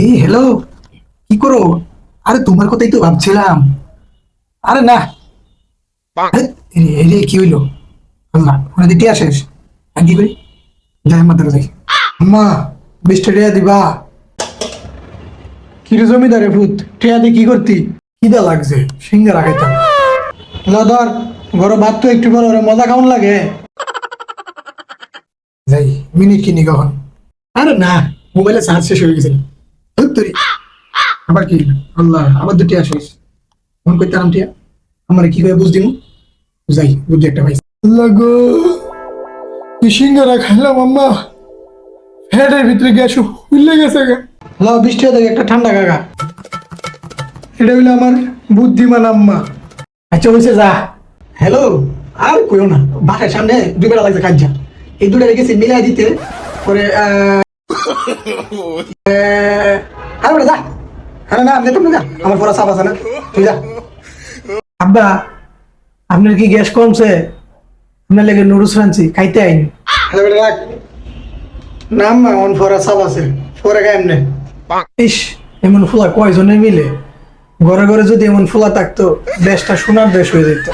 এই হ্যালো, কি করো? আরে তোমার কথাই তো ভাবছিলাম। আরে না, আরে, এই রে, কি হইলো? আল্লাহ, ওরা দিতে আসিস? আর কি করি? যাই আমার দ্বারা যাই। আম্মা, 20টা টাকা দিবা? কি রে জমিদারে ভূত, টাকা দিয়ে কি করতি? খিদা লাগছে, সিঙ্গারা খাইতাম। লা ধর, ঘরে ভাত তো একটু পর ওরে মজা কেমন লাগে? যাই, মিনিট কিনি কখন? আরে না, মোবাইলে চার্জ শেষ হয়ে গেছে। ধুর তোরি, আবার কি? আল্লাহ, আবার দুটি আসিস। ফোন করতে আরাম টিয়া, আমার কি করে বুঝ দিমু? যাই, বুদ্ধি একটা পাইছি। আল্লাহ গো, কি সিঙ্গারা খাইলাম আম্মা, হেডের ভিতরে গ্যাস উল্লে গেছে গা। লাও 20 টাকা থেকে একটা ঠান্ডা কাকা। এটা হইলো আমার বুদ্ধিমান আম্মা। আচ্ছা হয়েছে যা। হ্যালো, আর কইও না, বাসার সামনে দুই বেলা লাগছে কাজা। এই দুটা রেখেছি মিলাই দিতে পরে আরে বেটা যা। আরে না, আপনি তো যা, আমার পড়া চাপ আছে না, তুই যা। আব্বা, আপনার কি গ্যাস কমছে? আপনার লেগে নুডলস রাঁধছি, খাইতে আইন। আরে বেটা রাখ, নাম না অন ফরা চাপ আছে, পরে খাই এমনি। ইস, এমন ফুলা কয়জনে মিলে? ঘরে ঘরে যদি এমন ফুলা থাকতো, দেশটা সোনার দেশ হয়ে যেত।